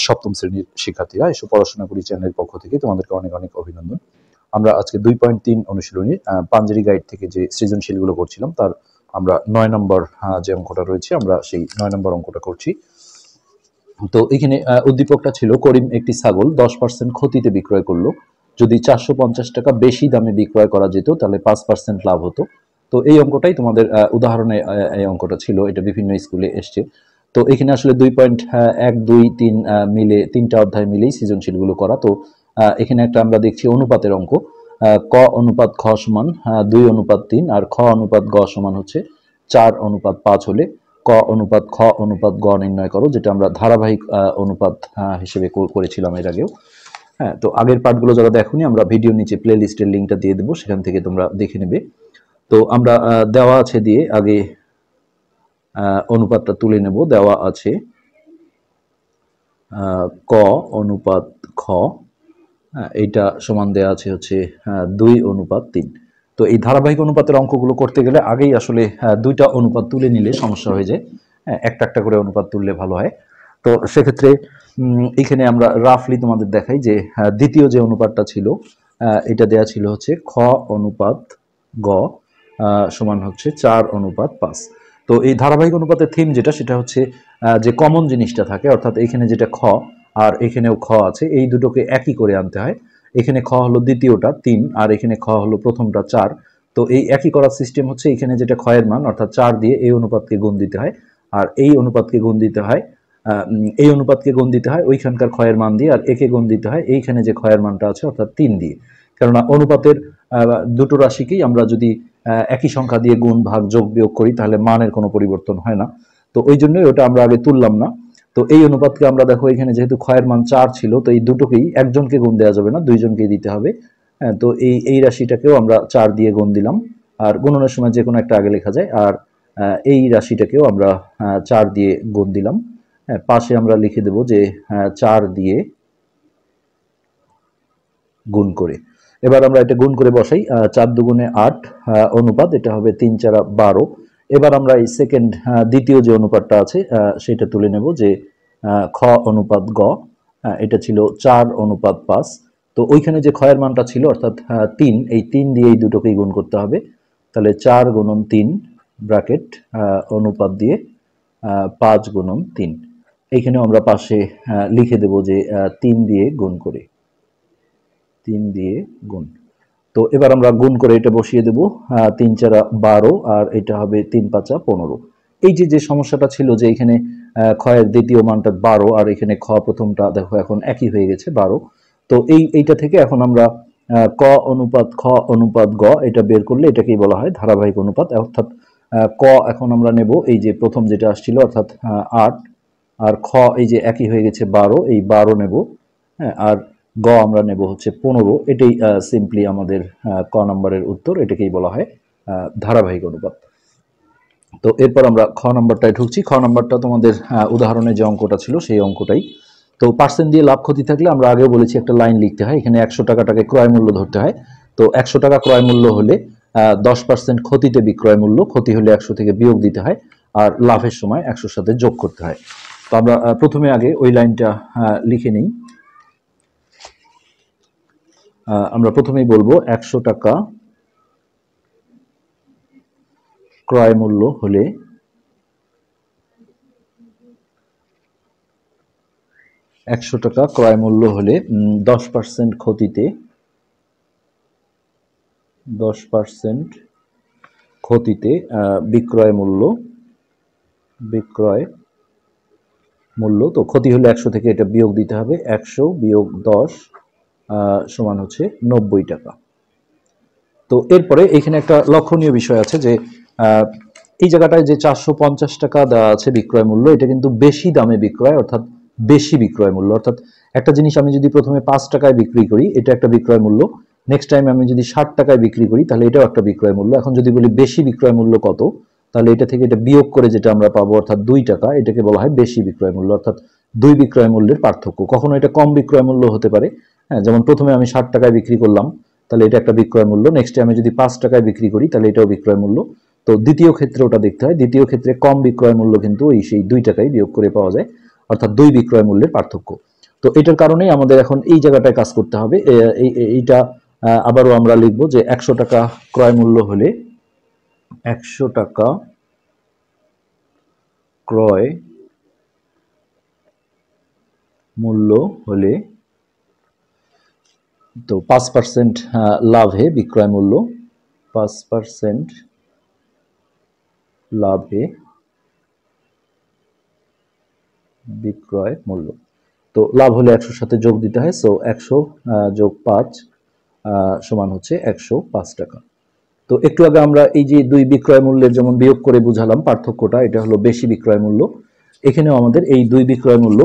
সপ্তম শ্রেণীর শিক্ষার্থীরা এসব পড়াশোনা করি চ্যানেলের পক্ষ থেকে তোমাদেরকে অনেক অনেক অভিনন্দন। আমরা আজকে 2.3 অনুশীলনী পাঞ্জেরি গাইড থেকে যে সৃজনশীলগুলো করছিলাম তার আমরা 9 নম্বর যে অঙ্কটা রয়েছে আমরা সেই 9 নম্বর অঙ্কটা করছি। তো এখানে উদ্দীপকটা ছিল করিম একটি ছাগল 10% ক্ষতিতে বিক্রয় করলো। যদি 450 টাকা বেশি দামে বিক্রয় করা যেত তাহলে 5% লাভ হতো। তো এই অঙ্কটাই তোমাদের উদাহরণে এই অঙ্কটা ছিল, এটা বিভিন্ন স্কুলে এসছে। তো এখানে আসলে 2.1 2 3 মিলে তিনটা অধ্যায় মিলেই সৃজনশীলগুলো করা। তো এখানে একটা আমরা দেখছি অনুপাতের অঙ্ক, ক অনুপাত খ সমান 2:3 আর খ অনুপাত গ সমান হচ্ছে 4:5 হলে ক অনুপাত খ অনুপাত গ নির্ণয় করো, যেটা আমরা ধারাবাহিক অনুপাত হিসেবে করেছিলাম এর আগেও। হ্যাঁ, তো আগের পার্টগুলো যারা দেখোনি আমরা ভিডিও নিচে প্লে লিস্টের লিঙ্কটা দিয়ে দেবো, সেখান থেকে তোমরা দেখে নেবে। তো আমরা দেওয়া আছে দিয়ে আগে অনুপাতটা তুলে নেব। দেওয়া আছে ক অনুপাত খ, এইটা সমান দেওয়া আছে হচ্ছে 2:3। তো এই ধারাবাহিক অনুপাতের অঙ্কগুলো করতে গেলে আগেই আসলে দুইটা অনুপাত তুলে নিলে সমস্যা হয়ে যায়, একটা একটা করে অনুপাত তুললে ভালো হয়। তো সেক্ষেত্রে এখানে আমরা রাফলি তোমাদের দেখাই যে দ্বিতীয় যে অনুপাতটা ছিল এটা দেয়া ছিল হচ্ছে খ অনুপাত গ সমান হচ্ছে 4:5। তো এই ধারাবাহিক অনুপাতের থিম যেটা সেটা হচ্ছে যে কমন জিনিসটা থাকে, অর্থাৎ এখানে যেটা খ আর এখানেও খ আছে, এই দুটোকে একই করে আনতে হয়। এখানে খ হলো দ্বিতীয়টা 3 আর এখানে খ হলো প্রথমটা 4। তো এই একই করার সিস্টেম হচ্ছে এখানে যেটা ক্ষয়ের মান অর্থাৎ 4 দিয়ে এই অনুপাতকে গুণ দিতে হয়, আর এই অনুপাতকে গুণ দিতে হয় এই অনুপাতকে গুণ দিতে হয় ওইখানকার ক্ষয়ের মান দিয়ে, আর একে গুণ দিতে হয় এইখানে যে ক্ষয়ের মানটা আছে অর্থাৎ 3 দিয়ে। কেননা অনুপাতের দুটো রাশিকেই আমরা যদি একই সংখ্যা দিয়ে গুণ ভাগ যোগ বিয়োগ করি তাহলে মানের কোনো পরিবর্তন হয় না। তো ওই জন্যই ওটা আমরা আগে তুললাম না। তো এই অনুপাতকে আমরা দেখো এখানে যেহেতু ক্ষয়ের মান 4 ছিল, তো এই দুটোকেই একজনকে গুণ দেওয়া যাবে না, দুইজনকেই দিতে হবে। হ্যাঁ, তো এই রাশিটাকেও আমরা 4 দিয়ে গুণ দিলাম, আর গুণনের সময় যে কোনো একটা আগে লেখা যায়। আর এই রাশিটাকেও আমরা 4 দিয়ে গুণ দিলাম। হ্যাঁ, পাশে আমরা লিখে দেব যে 4 দিয়ে গুণ করে। এবার আমরা এটা গুণ করে বসাই, 4 দুগুণে 8 অনুপাত, এটা হবে 3 4 12। এবার আমরা এই সেকেন্ড দ্বিতীয় যে অনুপাতটা আছে সেটা তুলে নেব যে খ অনুপাত গ, এটা ছিল 4:5। তো ওইখানে যে ক্ষয়ের মানটা ছিল অর্থাৎ 3, এই 3 দিয়ে এই দুটোকেই গুণ করতে হবে। তাহলে 4 গুণন 3 ব্র্যাকেট অনুপাত দিয়ে 5 গুণন 3। এইখানে আমরা পাশে লিখে দেব যে 3 দিয়ে গুণ করে, 3 দিয়ে গুণ। তো এবার আমরা গুণ করে এটা বসিয়ে দেব, 3 4 12 আর এটা হবে 3 5 15। এই যে সমস্যাটা ছিল যে এখানে ক্ষয়ের দ্বিতীয় মানটা 12 আর এখানে খ প্রথমটা দেখো এখন একই হয়ে গেছে 12। তো এইটা থেকে এখন আমরা ক অনুপাত খ অনুপাত গ এটা বের করলে এটাকেই বলা হয় ধারাবাহিক অনুপাত। অর্থাৎ ক এখন আমরা নেব এই যে প্রথম যেটা আসছিল অর্থাৎ 8, আর খ এই যে একই হয়ে গেছে 12, এই 12 নেব। হ্যাঁ, আর গ আমরা নেব হচ্ছে 15। এটাই সিম্পলি আমাদের ক নম্বরের উত্তর, এটাকেই বলা হয় ধারাবাহিক অনুপাত। তো এরপর আমরা খ নম্বরটায় ঢুকছি। খ নম্বরটা তোমাদের উদাহরণে যে অঙ্কটা ছিল সেই অঙ্কটাই। তো পার্সেন্ট দিয়ে লাভ ক্ষতি থাকলে আমরা আগেও বলেছি একটা লাইন লিখতে হয়, এখানে 100 টাকাটাকে ক্রয় মূল্য ধরতে হয়। তো 100 টাকা ক্রয় মূল্য হলে 10% ক্ষতিতে বিক্রয় মূল্য, ক্ষতি হলে 100 থেকে বিয়োগ দিতে হয়, আর লাভের সময় 100-র সাথে যোগ করতে হয়। তো আমরা প্রথমে আগে ওই লাইনটা লিখে নিই। আমরা প্রথমেই বলবো 100 টাকা ক্রয় মূল্য হলে 100 টাকা ক্রয় মূল্য হলে 10% ক্ষতিতে 10% ক্ষতিতে বিক্রয় মূল্য। তো ক্ষতি হলে 100 থেকে এটা বিয়োগ দিতে হবে, 100 বিয়োগ 10 সমান হচ্ছে 90 টাকা। তো এরপরে এখানে একটা লক্ষণীয় বিষয় আছে যে এই জায়গাটায় যে 450 টাকা দেওয়া আছে বিক্রয় মূল্য, এটা কিন্তু বেশি দামে বিক্রয়, অর্থাৎ বেশি বিক্রয় মূল্য। অর্থাৎ একটা জিনিস আমি যদি প্রথমে 5 টাকায় বিক্রি করি এটা একটা বিক্রয় মূল্য, নেক্সট টাইম আমি যদি 60 টাকায় বিক্রি করি তাহলে এটাও একটা বিক্রয় মূল্য। এখন যদি বলি বেশি বিক্রয় মূল্য কত, তাহলে এটা থেকে এটা বিয়োগ করে যেটা আমরা পাবো অর্থাৎ 2 টাকা, এটাকে বলা হয় বেশি বিক্রয় মূল্য। অর্থাৎ দুই বিক্রয় মূল্যের পার্থক্য। কখনো এটা কম বিক্রয় মূল্য হতে পারে, হ্যাঁ, যেমন প্রথমে আমি 60 টাকায় বিক্রি করলাম তাহলে এটা একটা বিক্রয় মূল্য, নেক্সটে আমি যদি 5 টাকায় বিক্রি করি তাহলে এটাও বিক্রয় মূল্য। তো দ্বিতীয় ক্ষেত্রে ওটা দেখতে হয়, দ্বিতীয় ক্ষেত্রে কম বিক্রয় মূল্য কিন্তু সেই 2 টাকায় বিয়োগ করে পাওয়া যায়। অর্থাৎ দুই বিক্রয় মূল্যের পার্থক্য। তো এটার কারণেই আমাদের এখন এই জায়গাটায় কাজ করতে হবে। এইটা আবারও আমরা লিখব যে 100 টাকা ক্রয় মূল্য হলে 100 টাকা ক্রয় মূল্য হলে তো 5% লাভে বিক্রয় মূল্য, 5% লাভে বিক্রয় মূল্য। তো লাভ হলে 100 সাথে যোগ দিতে হয়, সো 100 যোগ 5 সমান হচ্ছে 105 টাকা। তো একটু আগে আমরা এই যে দুই বিক্রয় মূল্যের যেমন বিয়োগ করে বুঝালাম পার্থক্যটা, এটা হলো বেশি বিক্রয় মূল্য। এখানেও আমাদের এই দুই বিক্রয় মূল্য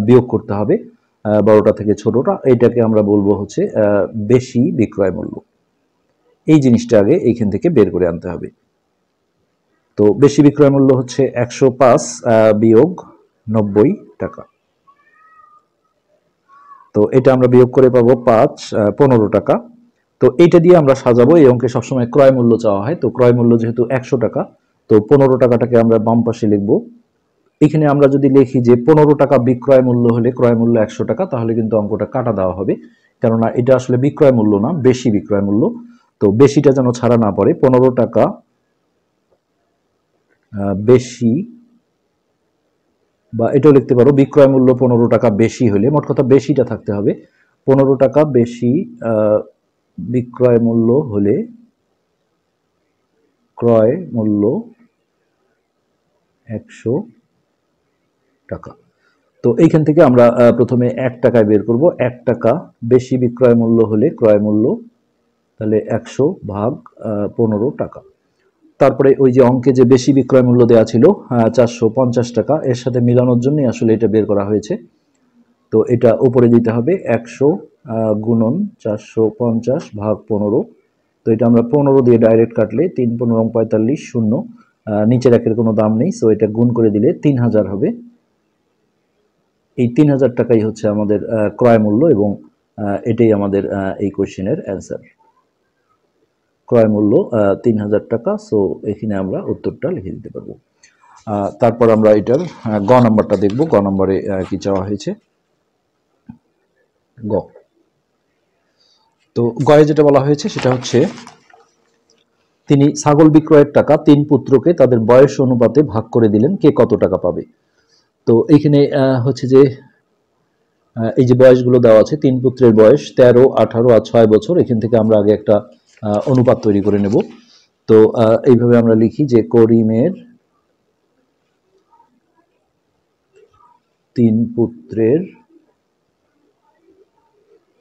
বিয়োগ করতে হবে, বড়টা থেকে ছোটটা। এটাকে আমরা বলবো হচ্ছে বেশি বিক্রয় মূল্য। এই জিনিসটা আগে এইখান থেকে বের করে আনতে হবে। তো বেশি বিক্রয় মূল্য হচ্ছে 105 বিয়োগ 90 টাকা। তো এটা আমরা বিয়োগ করে পাবো 15 টাকা। তো এইটা দিয়ে আমরা সাজাবো। এই অঙ্কে সবসময় ক্রয় মূল্য চাওয়া হয়। তো ক্রয় মূল্য যেহেতু 100 টাকা, তো 15 টাকাটাকে আমরা বাম পাশে লিখবো। এখানে আমরা যদি লিখি যে 15 টাকা বিক্রয় মূল্য হলে ক্রয় মূল্য 100 টাকা, তাহলে কিন্তু অঙ্কটা কাটা দেওয়া হবে, কেননা এটা আসলে বিক্রয় মূল্য না, বেশি বিক্রয় মূল্য। তো বেশিটা যেন ছাড়া না পড়ে, 15 টাকা বেশি, বা এটাও লিখতে পারো বিক্রয় মূল্য 15 টাকা বেশি হলে, মোট কথা বেশিটা থাকতে হবে। 15 টাকা বেশি বিক্রয় মূল্য হলে ক্রয় মূল্য 100 টাকা। তো এইখান থেকে আমরা প্রথমে 1 টাকায় বের করব। 1 টাকা বেশি বিক্রয় মূল্য হলে ক্রয় মূল্য, তাহলে 100 ভাগ 15 টাকা। তারপরে ওই যে অঙ্কে যে বেশি বিক্রয় মূল্য দেওয়া ছিল 450 টাকা, এর সাথে মিলানোর জন্যই আসলে এটা বের করা হয়েছে। তো এটা উপরে দিতে হবে 100 গুণন 450 ভাগ 15। তো এটা আমরা 15 দিয়ে ডাইরেক্ট কাটলে 3 15 45 শূন্য, নিচের একের কোনো দাম নেই, সো এটা গুণ করে দিলে 3000 হবে। এই 3000 টাকাই হচ্ছে আমাদের ক্রয় মূল্য, এবং এটাই আমাদের এই কোশ্চেনের অ্যান্সার। ক্রয় মূল্য 3000 টাকা। সো এখানে আমরা উত্তরটা লিখে দিতে পারবো। তারপর আমরা এটার গ নাম্বারটা দেখব। গ নম্বরে কি চাওয়া হয়েছে, গ। তো গয়ে যেটা বলা হয়েছে সেটা হচ্ছে তিনি ছাগল বিক্রয়ের টাকা 3 পুত্রকে তাদের বয়স অনুপাতে ভাগ করে দিলেন, কে কত টাকা পাবে। তো এইখানে হচ্ছে যে এই যে বয়সগুলো দেওয়া আছে, 3 পুত্রের বয়স 13, 18 আর 6 বছর। এখান থেকে আমরা আগে একটা অনুপাত তৈরি করে নেব। তো এইভাবে আমরা লিখি যে করিমের 3 পুত্রের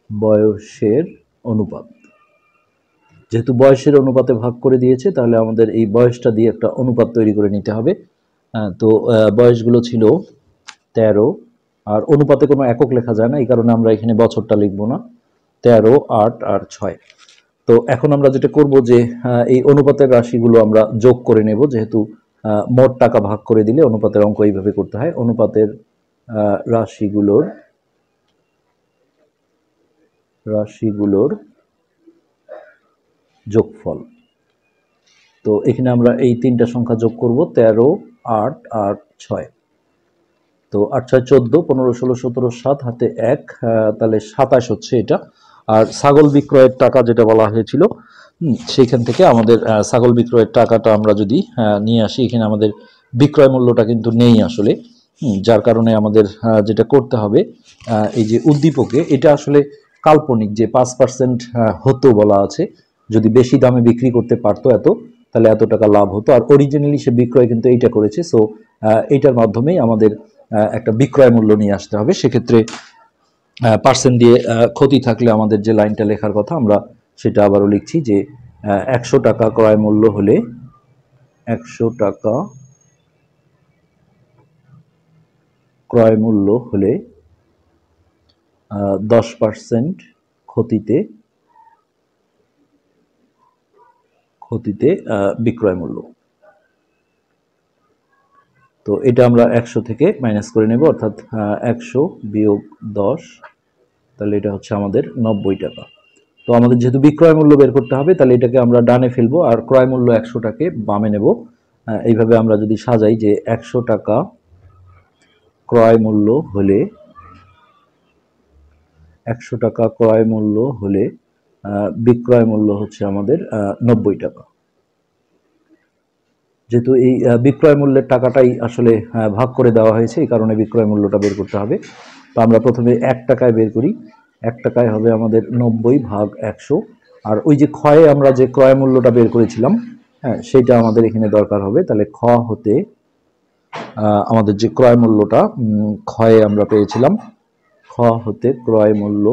বয়সের অনুপাত। যেহেতু বয়সের অনুপাতে ভাগ করে দিয়েছে, তাহলে আমাদের এই বয়সটা দিয়ে একটা অনুপাত তৈরি করে নিতে হবে। তো বয়সগুলো ছিল 13, আর অনুপাতে কোনো একক লেখা যায় না, এই কারণে আমরা এখানে বছরটা লিখব না। 13, 8 আর 6। তো এখন আমরা যেটা করব যে এই অনুপাতের রাশিগুলো আমরা যোগ করে নেব, যেহেতু মোট টাকা ভাগ করে দিলে অনুপাতের অঙ্ক এইভাবে করতে হয়। অনুপাতের রাশিগুলোর যোগফল। তো এখানে আমরা এই তিনটা সংখ্যা যোগ করব, 13, 8 আর 6। তো 8 6 14, 15 16 17 7, হাতে 1, তাহলে 27 হচ্ছে এটা। আর ছাগল বিক্রয়ের টাকা যেটা বলা হয়েছিল, সেইখান থেকে আমাদের ছাগল বিক্রয়ের টাকাটা আমরা যদি নিয়ে আসি, এখানে আমাদের বিক্রয় মূল্যটা কিন্তু নেই আসলে, যার কারণে আমাদের যেটা করতে হবে, এই যে উদ্দীপকে এটা আসলে কাল্পনিক, যে 5% হতো বলা আছে, যদি বেশি দামে বিক্রি করতে পারতো তাহলে এত টাকা লাভ হতো। আর অরিজিনালি সে বিক্রয় কিন্তু এইটা করেছে, সো এইটার মাধ্যমেই আমাদের একটা বিক্রয় মূল্য নিয়ে আসতে হবে। সেক্ষেত্রে পার্সেন্ট দিয়ে ক্ষতি থাকলে আমাদের যে লাইনটা লেখার কথা, আমরা সেটা আবারও লিখছি যে 100 টাকা ক্রয় মূল্য হলে 100 টাকা ক্রয় মূল্য হলে 10% ক্ষতিতে বিক্রয় মূল্য। তো এটা আমরা 100 থেকে মাইনাস করে নেব, অর্থাৎ 100 বিয়োগ 10, তাহলে এটা হচ্ছে আমাদের 90 টাকা। তো আমাদের যেহেতু বিক্রয় মূল্য বের করতে হবে, তাহলে এটাকে আমরা ডানে ফেলবো, আর ক্রয় মূল্য 100টাকে বামে নেব। এইভাবে আমরা যদি সাজাই যে 100 টাকা ক্রয় মূল্য হলে 100 টাকা ক্রয় মূল্য হলে বিক্রয় মূল্য হচ্ছে আমাদের 90 টাকা। যেহেতু এই বিক্রয় মূল্যের টাকাটাই আসলে ভাগ করে দেওয়া হয়েছে, এই কারণে বিক্রয় মূল্যটা বের করতে হবে। তো আমরা প্রথমে 1 টাকায় বের করি। 1 টাকায় হবে আমাদের 90 ভাগ 100। আর ওই যে ক্ষয়ে আমরা যে ক্রয় মূল্যটা বের করেছিলাম, হ্যাঁ, সেটা আমাদের এখানে দরকার হবে। তাহলে খ হতে আমাদের যে ক্রয় মূল্যটা ক্ষয়ে আমরা পেয়েছিলাম, খ হতে ক্রয় মূল্য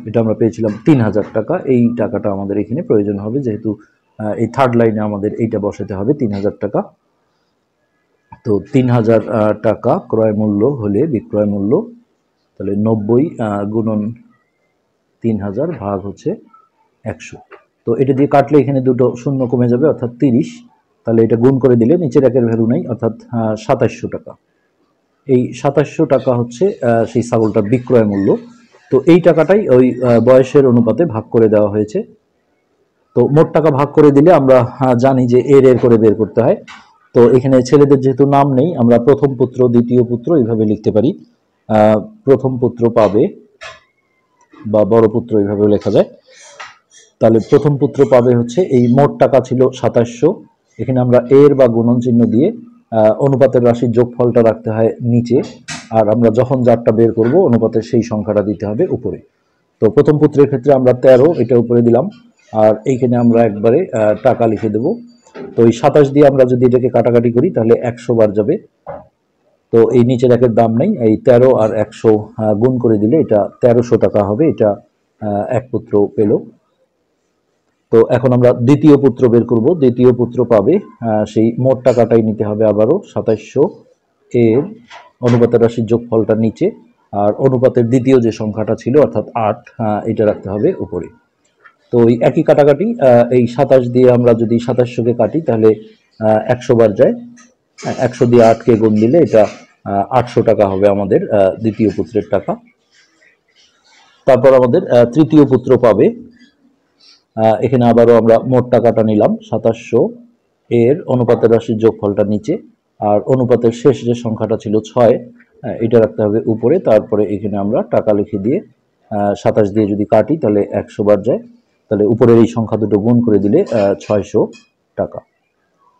এটা আমরা পেয়েছিলাম 3000 টাকা। এই টাকাটা আমাদের এখানে প্রয়োজন হবে, যেহেতু এই থার্ড লাইনে আমাদের এইটা বসাতে হবে 3000 টাকা। তো 3000 টাকা ক্রয় মূল্য হলে বিক্রয় মূল্য, তাহলে 90 গুণন 3000 ভাগ হচ্ছে 100। তো এটা দিয়ে কাটলে এখানে দুটো শূন্য কমে যাবে, অর্থাৎ 30। তাহলে এটা গুণ করে দিলে নিচের একের ভ্যালু নেই, অর্থাৎ 2700 টাকা। এই 2700 টাকা হচ্ছে সেই ছাগলটার বিক্রয় মূল্য। তো এই টাকাটাই ওই বয়সের অনুপাতে ভাগ করে দেওয়া হয়েছে। তো মোট টাকা ভাগ করে দিলে আমরা জানি যে এর করে বের করতে হয়। তো এখানে ছেলেদের যেহেতু নাম নেই, আমরা প্রথম পুত্র দ্বিতীয় পুত্র এইভাবে লিখতে পারি। প্রথম পুত্র পাবে, বা বড় পুত্র এইভাবে লেখা যায়। তাহলে প্রথম পুত্র পাবে হচ্ছে, এই মোট টাকা ছিল 2700, এখানে আমরা এর বা গুণন চিহ্ন দিয়ে অনুপাতের রাশির যোগফলটা রাখতে হয় নিচে, আর আমরা যখন যারটা বের করব অনুপাতের সেই সংখ্যাটা দিতে হবে উপরে। তো প্রথম পুত্রের ক্ষেত্রে আমরা 13 এটা উপরে দিলাম, আর এইখানে আমরা একবারে টাকা লিখে দেব। তো এই 27 দিয়ে আমরা যদি এটাকে কাটাকাটি করি তাহলে 100 বার যাবে। তো এই নিচের একের দাম নেই, এই 13 আর 100 গুণ করে দিলে এটা 1300 টাকা হবে। এটা এক পুত্র পেল। তো এখন আমরা দ্বিতীয় পুত্র বের করব। দ্বিতীয় পুত্র পাবে, সেই মোট টাকাটাই নিতে হবে আবারও 2700, এর অনুপাতের রাশির যোগফলটা নিচে, আর অনুপাতের দ্বিতীয় যে সংখ্যাটা ছিল অর্থাৎ 8, এটা রাখতে হবে উপরে। তো এই একই কাটাকাটি, এই 27 দিয়ে আমরা যদি 2700-কে কাটি তাহলে 100 বার যায়। 100 দিয়ে 8-কে গুণ দিলে এটা 800 টাকা হবে আমাদের দ্বিতীয় পুত্রের টাকা। তারপর আমাদের তৃতীয় পুত্র পাবে, এখানে আবারও আমরা মোট টাকাটা নিলাম 2700, এর অনুপাতের রাশির যোগফলটা নিচে, আর অনুপাতের শেষ যে সংখ্যাটা ছিল 6, এটা রাখতে হবে উপরে। তারপরে এখানে আমরা টাকা লিখে দিয়ে 27 দিয়ে যদি কাটি তাহলে 100 বার যায়। তাহলে উপরের এই সংখ্যা দুটো গুণ করে দিলে 600 টাকা।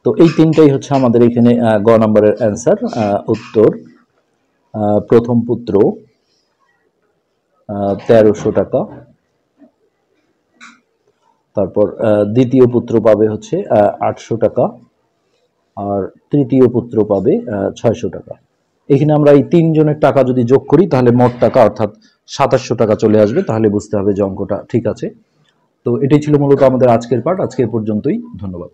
তো এই তিনটাই হচ্ছে আমাদের এখানে গ নম্বরের অ্যান্সার। উত্তর প্রথম পুত্র 1300 টাকা, তারপর দ্বিতীয় পুত্র পাবে হচ্ছে 800 টাকা, আর তৃতীয় পুত্র পাবে 600 টাকা। এখানে আমরা এই তিনজনের টাকা যদি যোগ করি তাহলে মোট টাকা অর্থাৎ 2700 টাকা চলে আসবে। তাহলে বুঝতে হবে যে অঙ্কটা ঠিক আছে। তো এটাই ছিল মূলত আমাদের আজকের পাঠ। আজকের পর্যন্তই, ধন্যবাদ।